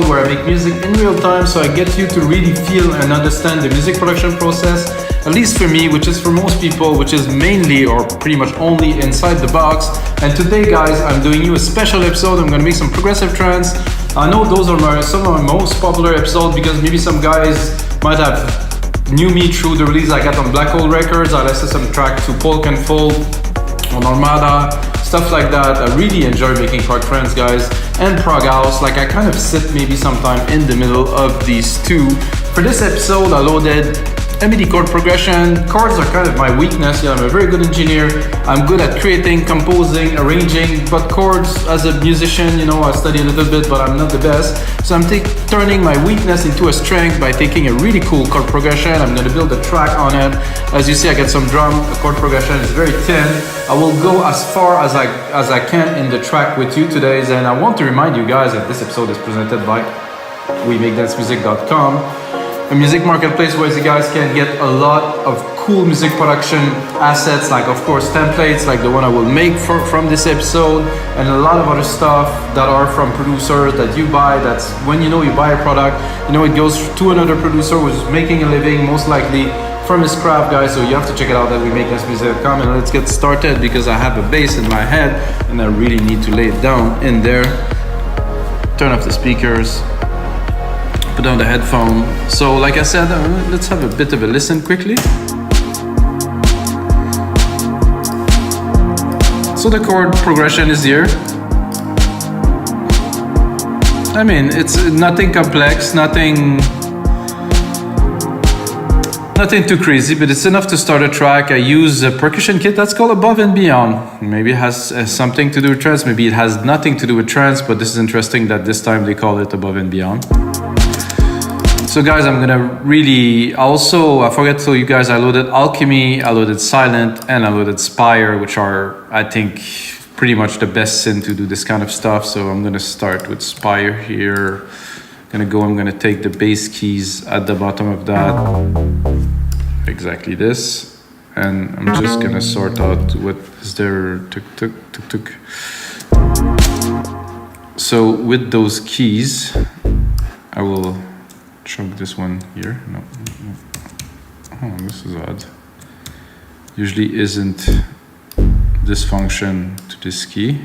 episode where I make music in real time, so I get you to really feel and understand the music production process, at least for me, which is for most people, which is mainly or pretty much only inside the box. And today, guys, I'm doing you a special episode. I'm gonna make some progressive trance. I know those are some of my most popular episodes because maybe some guys might have knew me through the release I got on Black Hole Records. I listened some track to Polk and Fold on Armada, stuff like that. I really enjoy making prog trance, guys, and prog house. Like I kind of sit maybe sometime in the middle of these two. For this episode, I loaded MIDI chord progression. Chords are kind of my weakness. Yeah, I'm a very good engineer. I'm good at creating, composing, arranging, but chords as a musician, you know, I study a little bit, but I'm not the best. So I'm turning my weakness into a strength by taking a really cool chord progression. I'm gonna build a track on it. As you see, I got some drum. The chord progression is very thin. I will go as far as I can in the track with you today. And I want to remind you guys that this episode is presented by WeMakeDanceMusic.com, a music marketplace where you guys can get a lot of cool music production assets, like of course templates like the one I will make from this episode, and a lot of other stuff that are from producers that you buy. That's when you buy a product, it goes to another producer who's making a living, most likely from his craft, guys. So you have to check it out at WeMakeDanceMusic.com. And let's get started because I have a bass in my head and I really need to lay it down in there. Turn off the speakers, put on the headphone. So like I said, let's have a bit of a listen quickly. So the chord progression is here. I mean, it's nothing complex, nothing too crazy, but it's enough to start a track. I use a percussion kit that's called Above and Beyond. Maybe it has something to do with trance, maybe it has nothing to do with trance, but this is interesting that this time they call it Above and Beyond. So guys, I'm gonna really also, I forgot to tell you guys, I loaded Alchemy, I loaded Sylenth, and I loaded Spire, which are, I think, pretty much the best synth to do this kind of stuff. So I'm gonna start with Spire here. I'm gonna take the bass keys at the bottom of that, exactly this, and I'm just gonna sort out what is there, tuk. So with those keys, I will chunk this one here. No. Oh, this is odd. Usually isn't this function to this key.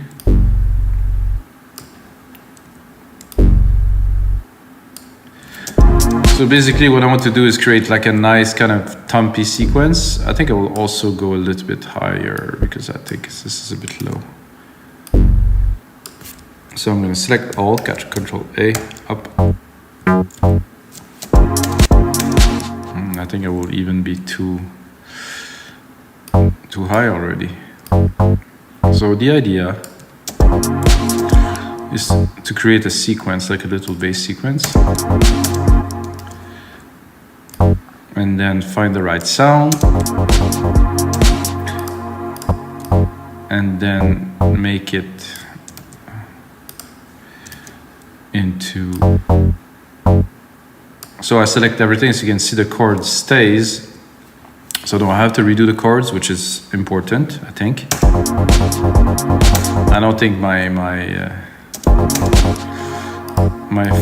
So basically what I want to do is create like a nice kind of thumpy sequence. I think I will also go a little bit higher because I think this is a bit low. So I'm going to select all, catch Control A, up. I think I will even be too high already. So the idea is to create a sequence, like a little bass sequence. And then find the right sound, and then make it into, so I select everything so you can see the chord stays, so I don't have to redo the chords, which is important, I think. I don't think my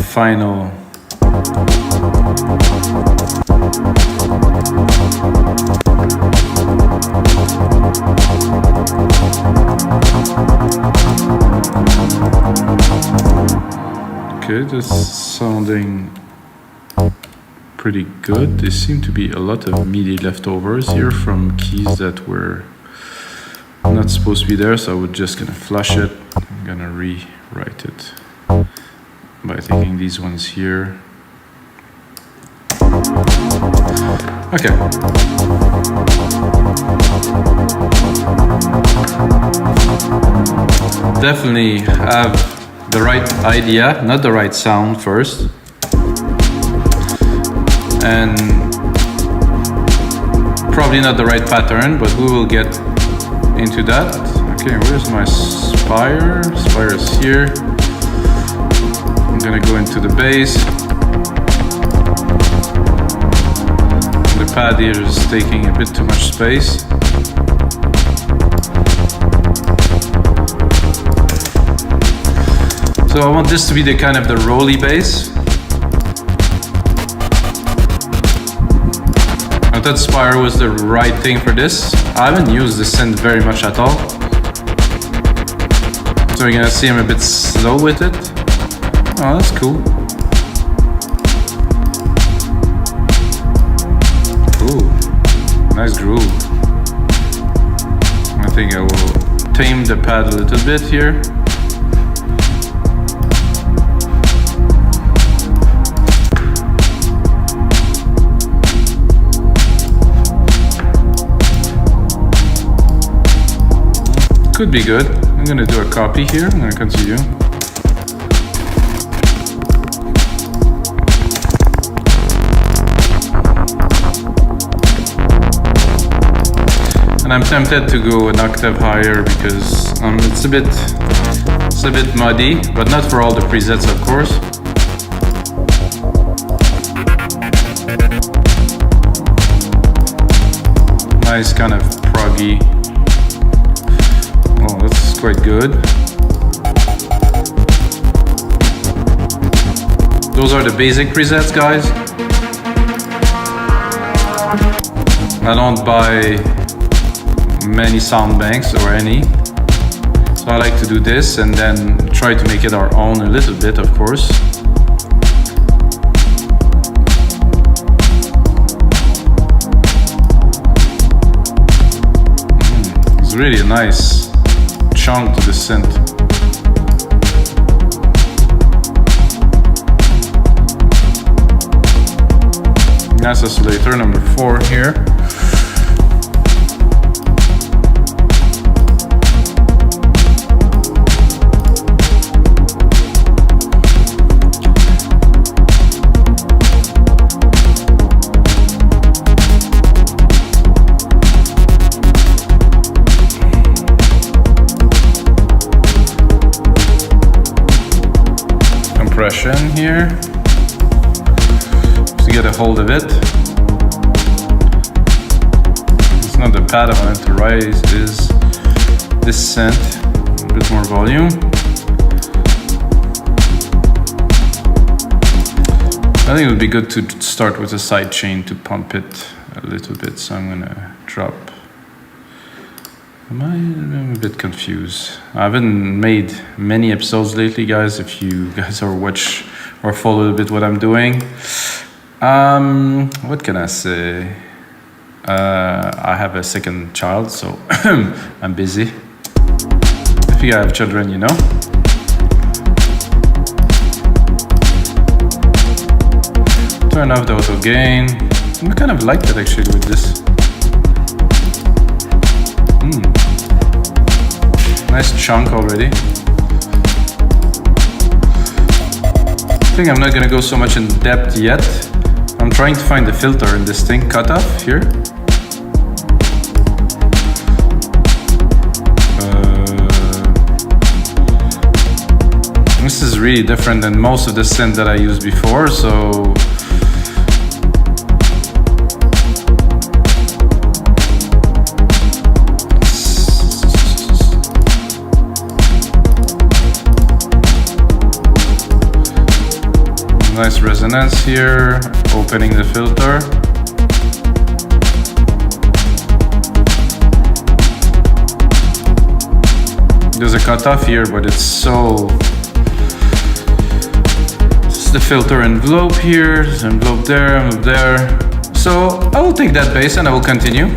final okay, this is sounding pretty good. There seem to be a lot of MIDI leftovers here from keys that were not supposed to be there, so I would just gonna flush it. I'm gonna rewrite it by taking these ones here. Okay. Definitely have the right idea, not the right sound first. And probably not the right pattern, but we will get into that. Okay, where's my Spire? Spire is here. I'm gonna go into the bass. The pad here is taking a bit too much space. So I want this to be the kind of the rolly bass. I thought Spire was the right thing for this. I haven't used the synth very much at all. So you're gonna see I'm a bit slow with it. Oh, that's cool. Ooh, nice groove. I think I will tame the pad a little bit here. Could be good. I'm gonna do a copy here. I'm gonna continue. And I'm tempted to go an octave higher because it's a bit muddy, but not for all the presets, of course. Nice kind of proggy. Oh, that's quite good. Those are the basic presets, guys. I don't buy many sound banks or any. So I like to do this and then try to make it our own a little bit, of course. It's really a nice chunk to the synth. Nice oscillator number 4 here. Compression here to get a hold of it. It's not the pad I wanted to raise, is this synth. A bit more volume. I think it would be good to start with a side chain to pump it a little bit, so I'm gonna drop. I'm a bit confused. I haven't made many episodes lately, guys. If you guys are watch or follow a bit what I'm doing. What can I say? I have a second child, so I'm busy. If you have children, you know. Turn off the auto gain. I kind of like that actually with this. Nice chunk already. I think I'm not gonna go so much in depth yet. I'm trying to find the filter in this thing, cutoff here. This is really different than most of the synth that I used before, so nice resonance here, opening the filter. There's a cutoff here, but it's so... This is the filter envelope here, there's envelope there, envelope there. So I will take that bass and I will continue.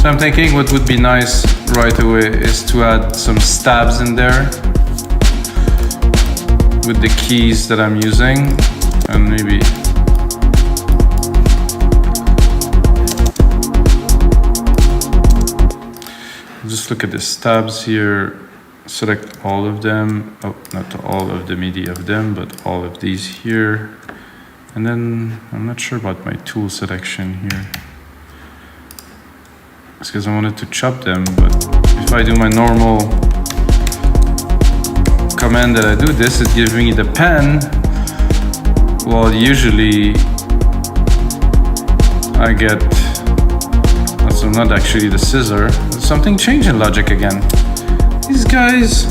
So I'm thinking what would be nice right away is to add some stabs in there with the keys that I'm using, and maybe just look at the stabs here, select all of them, oh, not all of the MIDI of them, but all of these here, and then I'm not sure about my tool selection here. It's because I wanted to chop them, but if I do my normal command that I do this, it gives me the pen. Well, usually I get not so not actually the scissor. Something changed in Logic again. These guys.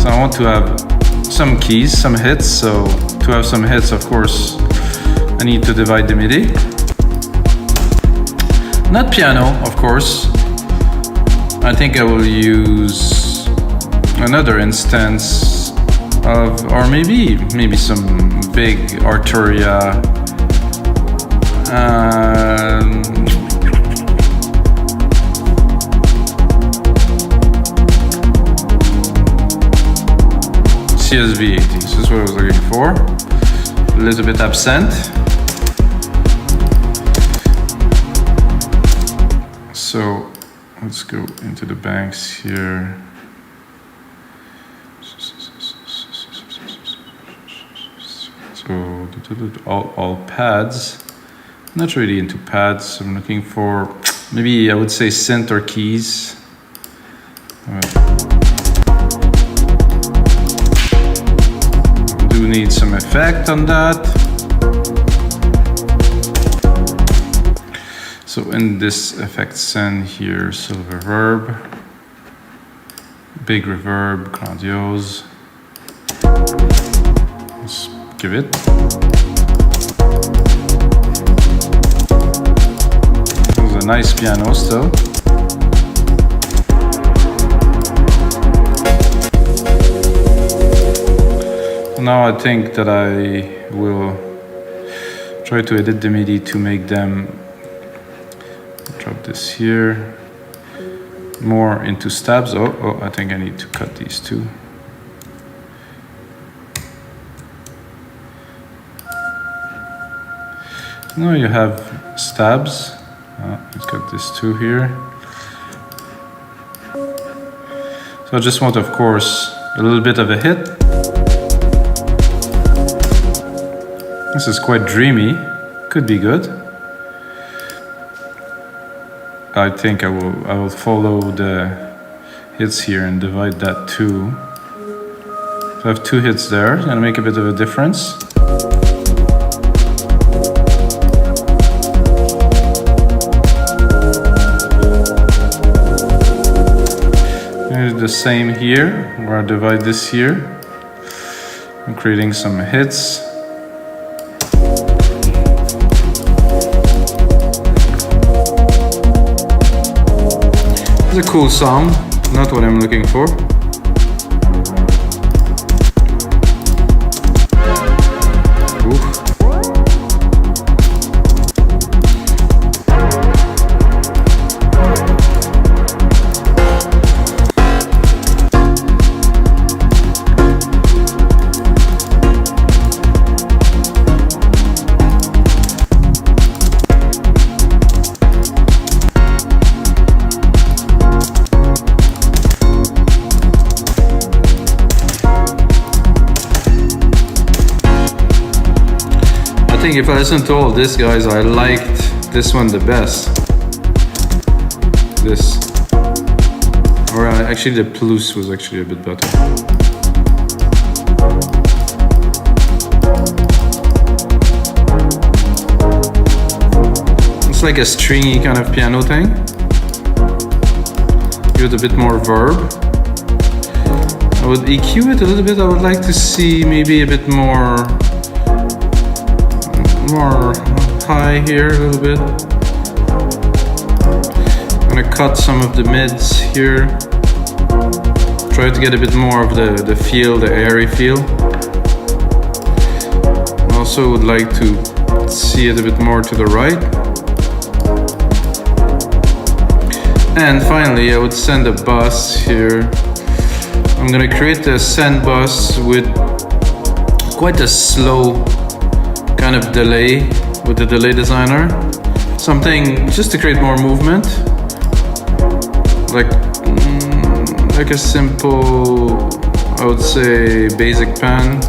So I want to have some keys, some hits. So to have some hits, of course, I need to divide the MIDI. Not piano, of course. I think I will use another instance of, or maybe some big Arturia. CSV80, this is what I was looking for. A little bit absent. So let's go into the banks here. So all pads. I'm not really into pads. I'm looking for maybe I would say synth or keys. Do need some effect on that. So in this effect send here, silver reverb, big reverb, grandiose. Let's give it. This is a nice piano still. Now I think that I will try to edit the MIDI to make them, drop this here, more into stabs. Oh, I think I need to cut these two. Now you have stabs. Let's cut this two here. So I just want, of course, a little bit of a hit. This is quite dreamy, could be good. I think I will follow the hits here and divide that two. So I have two hits there, and make a bit of a difference. And the same here, where I divide this here. I'm creating some hits. It's a cool sound, not what I'm looking for. Oof. I think if I listen to all this, guys, I liked this one the best. This. Or actually the Plus was actually a bit better. It's like a stringy kind of piano thing. Give it a bit more verb. I would EQ it a little bit. I would like to see maybe a bit more high here a little bit. I'm gonna cut some of the mids here. Try to get a bit more of the feel, the airy feel. Also would like to see it a bit more to the right. And finally I would send a bus here. I'm gonna create a send bus with quite a slow kind of delay with the delay designer. Something just to create more movement. Like a simple, I would say, basic pan.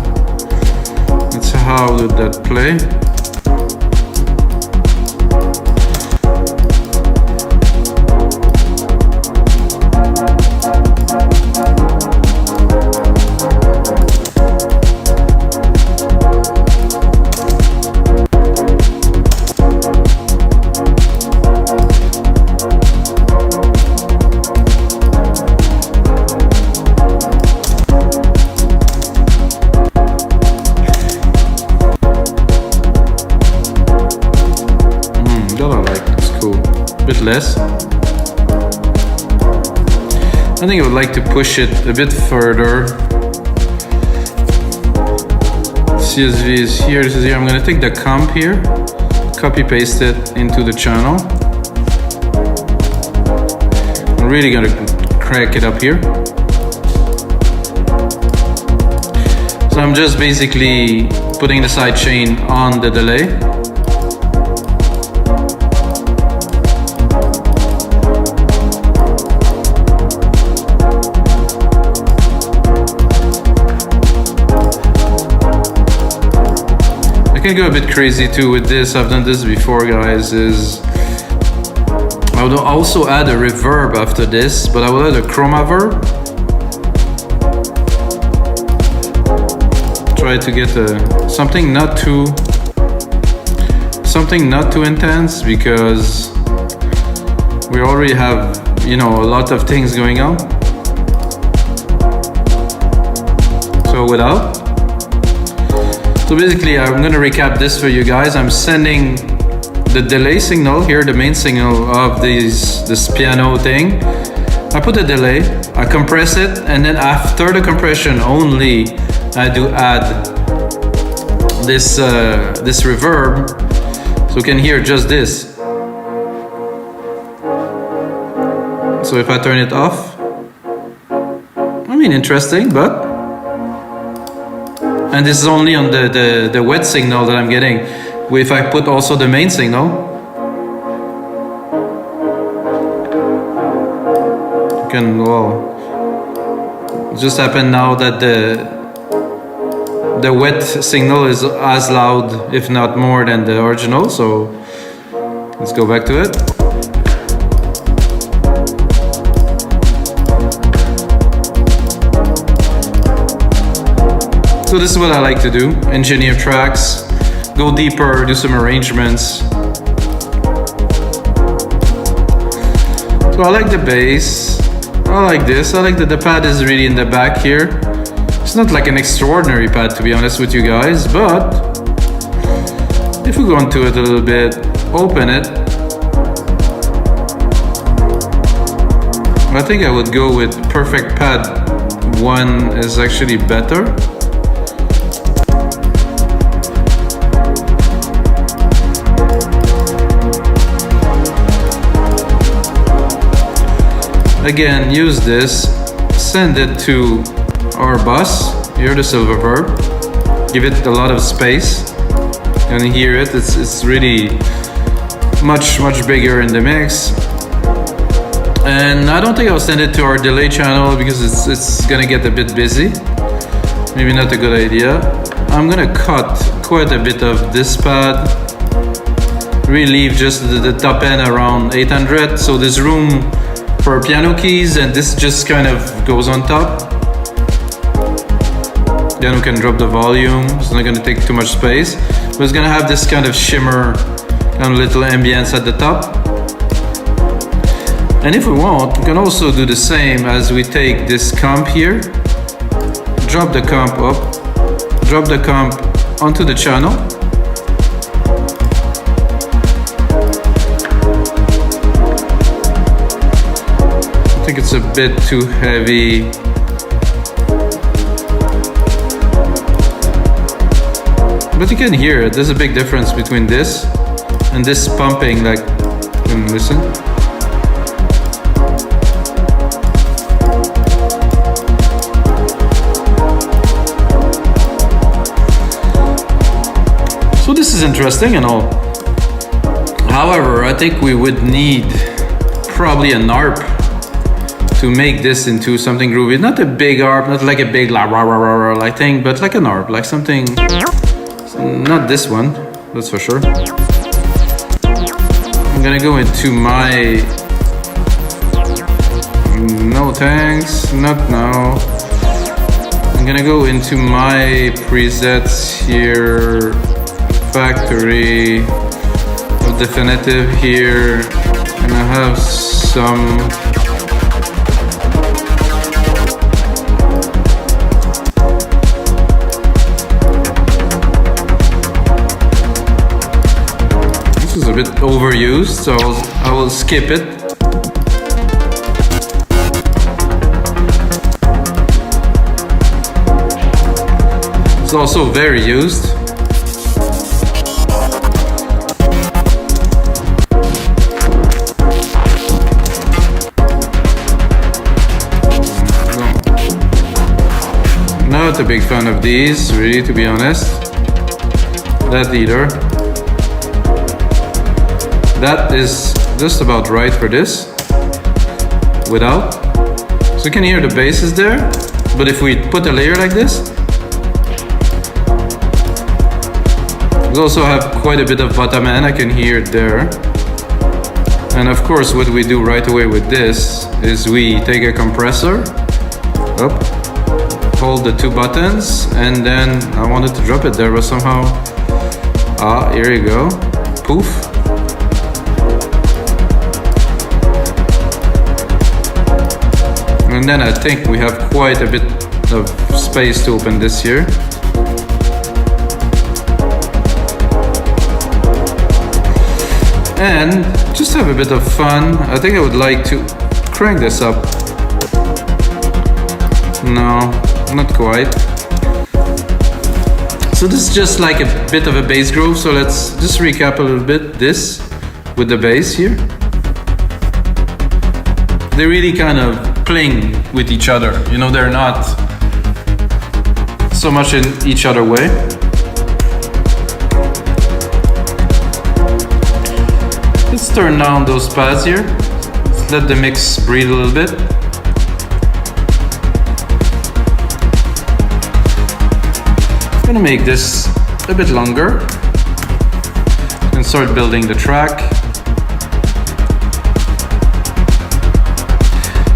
That's how would that play. that I like. It's cool. A bit less. I think I would like to push it a bit further. CSV is here, this is here. I'm gonna take the comp here, copy paste it into the channel. I'm really gonna crank it up here. So I'm just basically putting the sidechain on the delay. I can go a bit crazy too with this. I've done this before, guys. I would also add a reverb after this, but I will add a chroma verb. Try to get something not too intense, because we already have, you know, a lot of things going on. So without. So basically, I'm gonna recap this for you guys. I'm sending the delay signal here, the main signal of this piano thing. I put a delay, I compress it, and then after the compression only, I do add this reverb, so you can hear just this. So if I turn it off, I mean, interesting, but. And this is only on the wet signal that I'm getting. If I put also the main signal, you can, well, it just happened now that the wet signal is as loud, if not more, than the original. So let's go back to it. So this is what I like to do, engineer tracks, go deeper, do some arrangements. So I like the bass, I like this, I like that the pad is really in the back here. It's not like an extraordinary pad, to be honest with you guys, but if we go into it a little bit, open it, I think I would go with perfect pad 1 is actually better. Again, use this, send it to our bus, here the silver verb, give it a lot of space, you can hear it, it's really much bigger in the mix. And I don't think I'll send it to our delay channel because it's gonna get a bit busy, maybe not a good idea. I'm gonna cut quite a bit of this pad, really leave just the top end around 800, so there's room for piano keys, and this just kind of goes on top. Then we can drop the volume, it's not gonna take too much space, but it's gonna have this kind of shimmer, kind of little ambience at the top. And if we want, we can also do the same as we take this comp here, drop the comp up, drop the comp onto the channel. I think it's a bit too heavy. But you can hear it. There's a big difference between this and this pumping, like, listen. So this is interesting and all. However, I think we would need probably an ARP to make this into something groovy. Not a big ARP, not like a big la rah rah rah rah like thing, but like an ARP, like something, not this one, that's for sure. I'm gonna go into my, no thanks, not now. I'm gonna go into my presets here, factory, definitive here, and I have some bit overused, so I will skip it. It's also very used. Not a big fan of these, really, to be honest. That either. That is just about right for this. Without. So you can hear the bass is there, but if we put a layer like this, we also have quite a bit of bottom end, I can hear it there. And of course what we do right away with this is we take a compressor, up, hold the two buttons, and then I wanted to drop it there, but somehow, here you go, poof. And then I think we have quite a bit of space to open this here. And just have a bit of fun, I think I would like to crank this up. No, not quite. So this is just like a bit of a bass groove, so let's just recap a little bit this with the bass here. They really kind of playing with each other, you know, they're not so much in each other way. Let's turn down those pads here. Let's let the mix breathe a little bit. I'm gonna make this a bit longer and start building the track.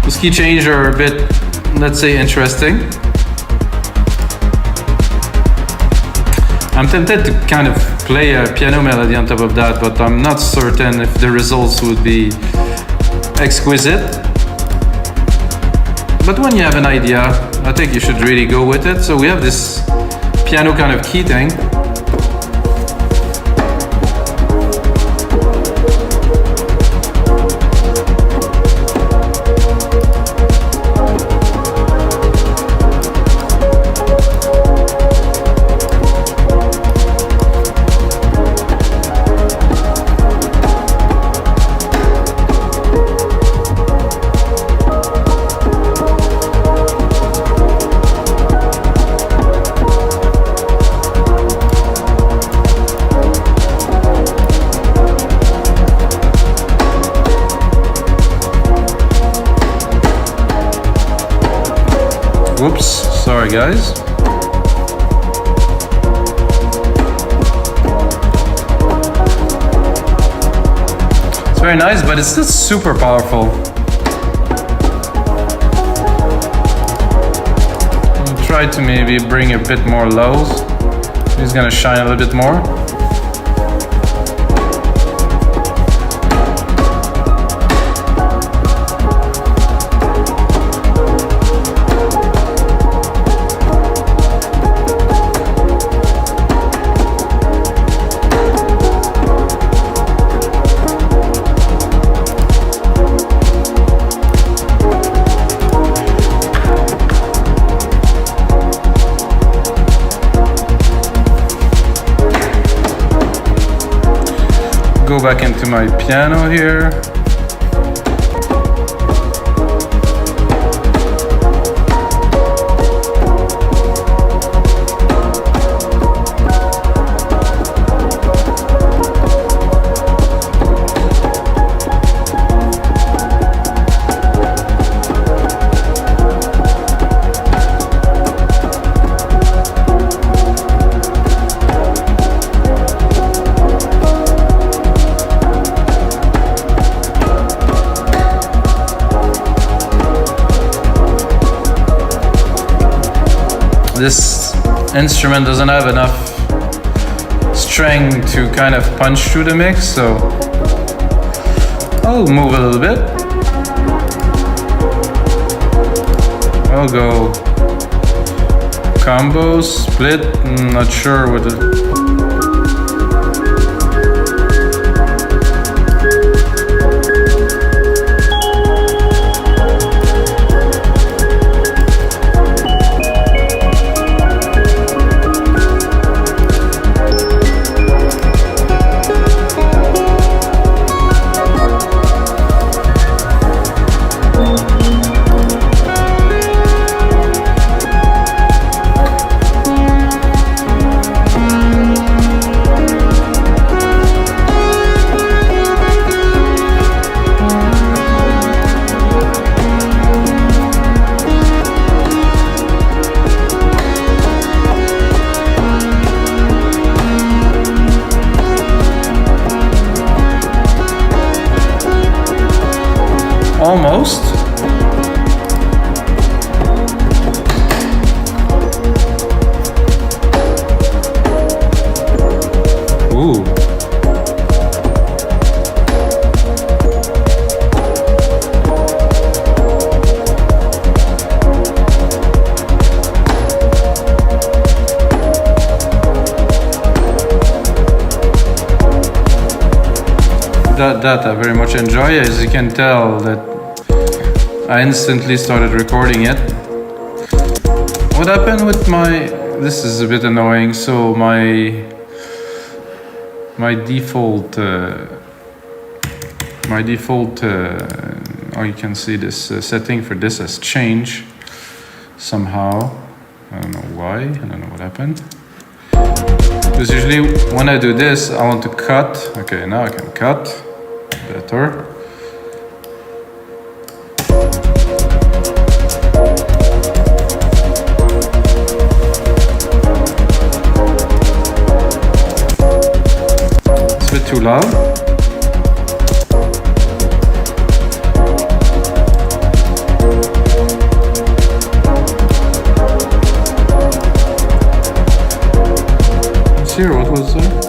Those key changes are a bit, let's say, interesting. I'm tempted to kind of play a piano melody on top of that, but I'm not certain if the results would be exquisite. But when you have an idea, I think you should really go with it. So we have this piano kind of key thing. Whoops, sorry guys. It's very nice, but it's just super powerful. I'll try to maybe bring a bit more lows. It's gonna shine a little bit more. Go back into my piano here. This instrument doesn't have enough string to kind of punch through the mix, so I'll move a little bit. I'll go combo, split, not sure what it. almost. Ooh. That I very much enjoy. As you can tell, that I instantly started recording it. What happened with my... This is a bit annoying. So my default oh, you can see this setting for this has changed somehow. I don't know why. I don't know what happened. Because usually when I do this, I want to cut. Okay, now I can cut. Better. It's a bit too loud. Let's hear what was there.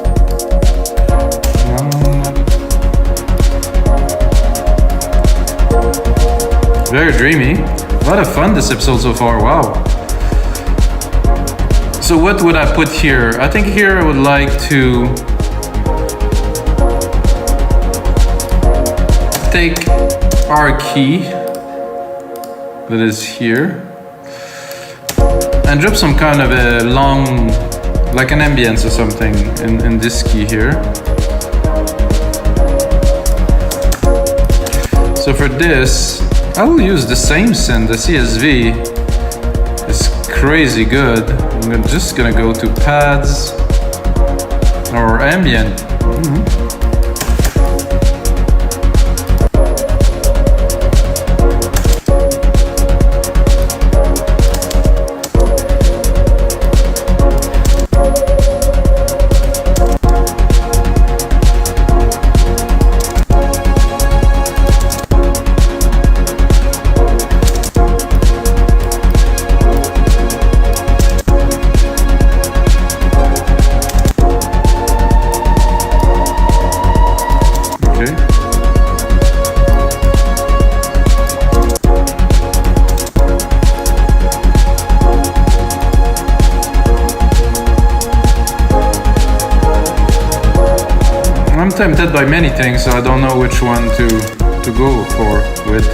Very dreamy. A lot of fun this episode so far, wow. So what would I put here? I think here I would like to take our key that is here and drop some kind of a long, like an ambience or something in this key here. So for this, I will use the same synth, the CSV. It's crazy good. I'm just gonna go to pads or ambient. I'm tempted by many things, so I don't know which one to go for with.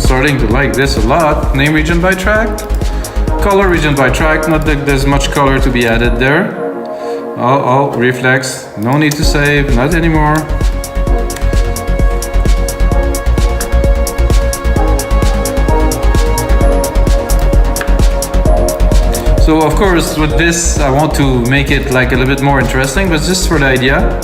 Starting to like this a lot. Name region by track, color region by track. Not that there's much color to be added there. Oh, reflex. No need to save, not anymore. So of course with this I want to make it like a little bit more interesting, but just for the idea.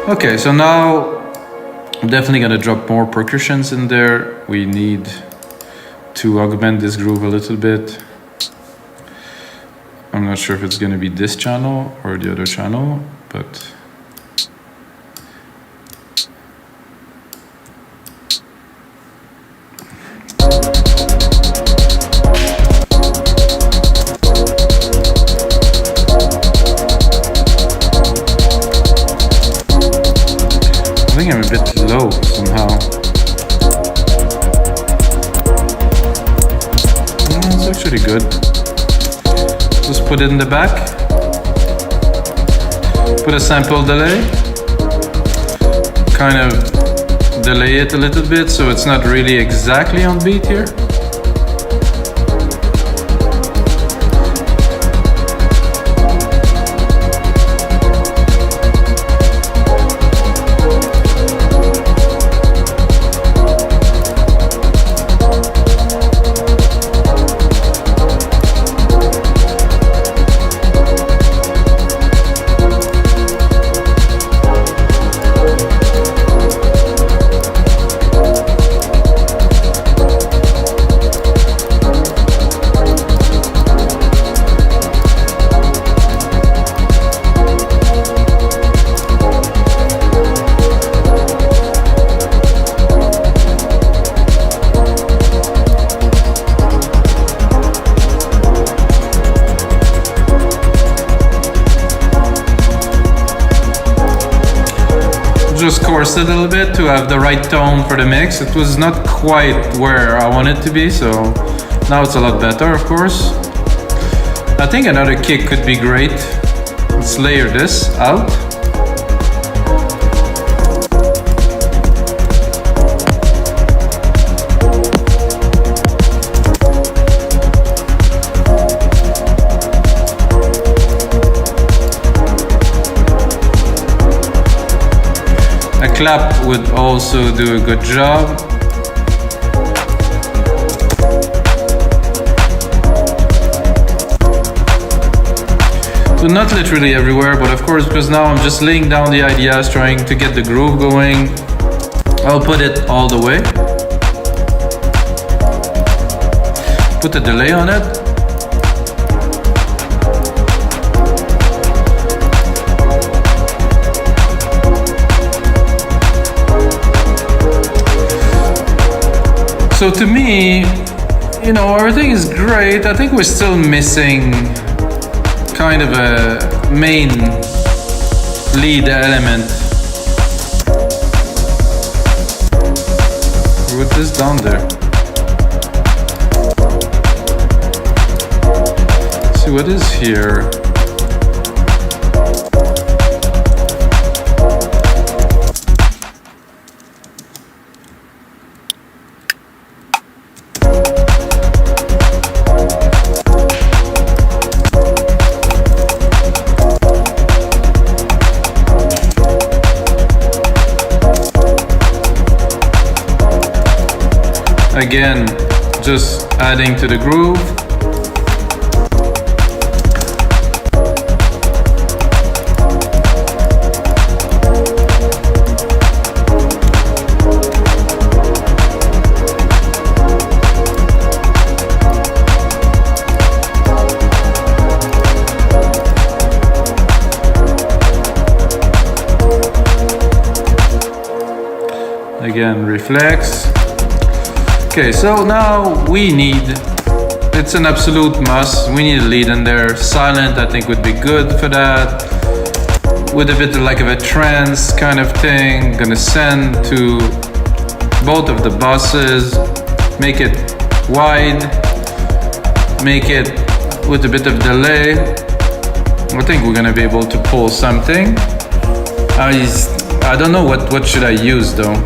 Okay, so now I'm definitely gonna drop more percussions in there. We need to augment this groove a little bit. I'm not sure if it's gonna be this channel or the other channel, but I think I'm a bit low somehow. It's actually good. Just put it in the back. Put a sample delay. Kind of delay it a little bit so it's not really exactly on beat here. Just coarse it a little bit to have the right tone for the mix. It was not quite where I want it to be, so now it's a lot better, of course. I think another kick could be great. Let's layer this out. Clap would also do a good job. So not literally everywhere, but of course, because now I'm just laying down the ideas, trying to get the groove going, I'll put it all the way. Put a delay on it. So to me, you know, everything is great. I think we're still missing kind of a main lead element. Put this down there. Let's see what is here. Again, just adding to the groove. Again, reflex. Okay, so now we need, it's an absolute must, we need a lead in there. Sylenth I think would be good for that. With a bit like of a trance kind of thing. Gonna send to both of the buses, make it wide, make it with a bit of delay. I think we're gonna be able to pull something. I don't know what should I use though.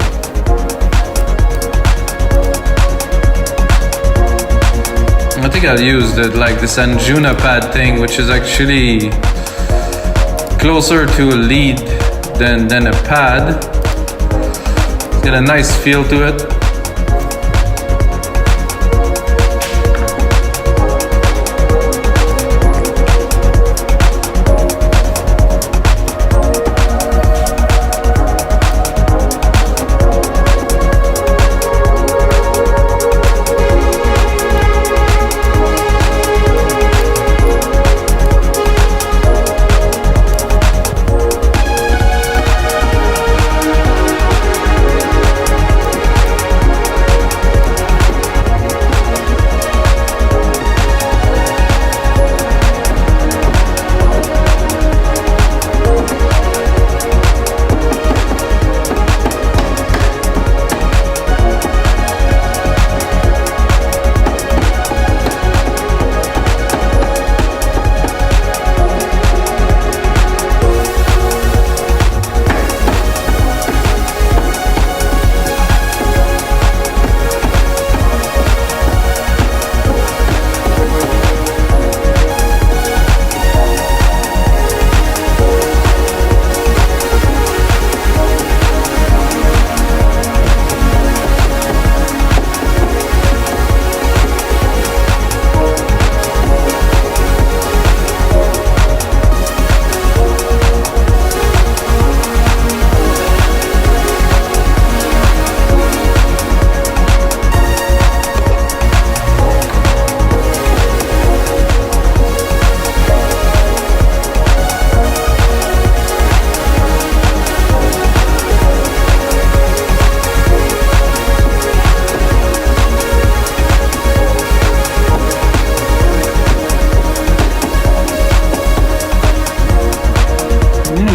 I think I'll use like this Anjuna pad thing, which is actually closer to a lead than a pad. It's got a nice feel to it.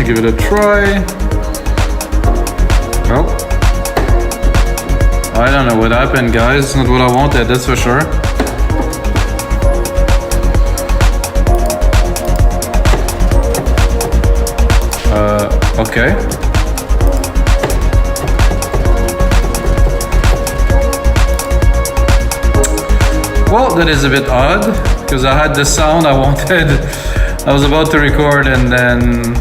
gonna give it a try. Oh, I don't know what happened, guys. It's not what I wanted, that's for sure. Okay. Well, that is a bit odd, because I had the sound I wanted. I was about to record and then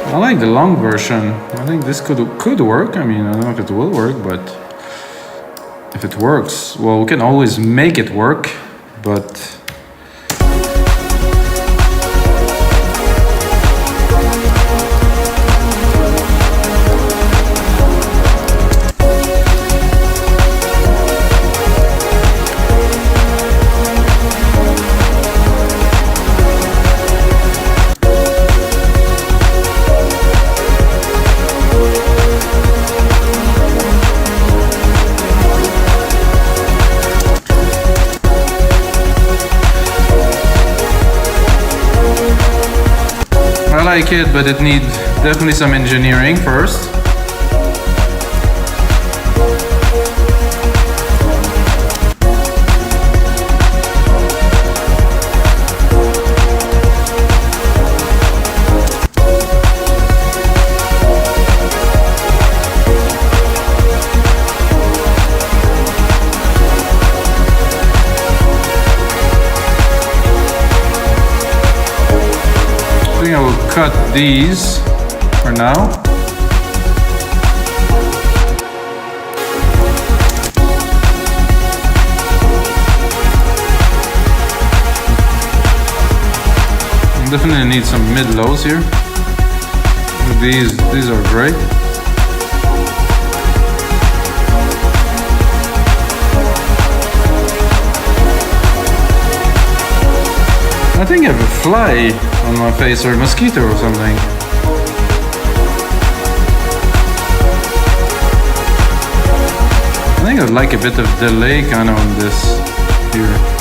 I like the long version. I think this could work. I mean, I don't know if it will work, but if it works, well, we can always make it work, but I like it, but it needs definitely some engineering first. I think I will cut these for now. Definitely need some mid-lows here. These are great. I think I have a fly on my face, or a mosquito or something. I think I'd like a bit of delay kind of on this here.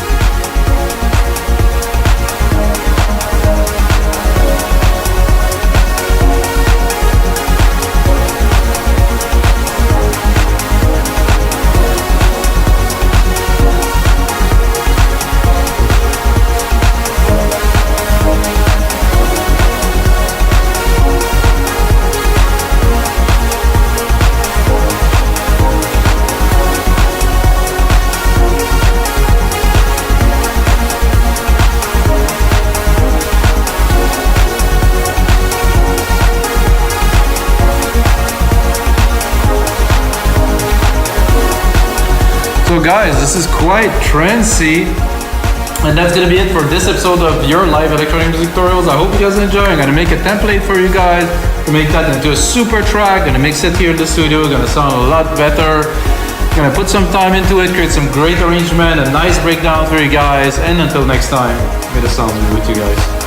So guys, this is quite trancey, and that's gonna be it for this episode of your live electronic music tutorials. I hope you guys enjoy. I'm gonna make a template for you guys to make that into a super track. Gonna mix it here in the studio. Gonna sound a lot better. Gonna put some time into it, create some great arrangement, a nice breakdown for you guys. And until next time, may the sounds be with you guys.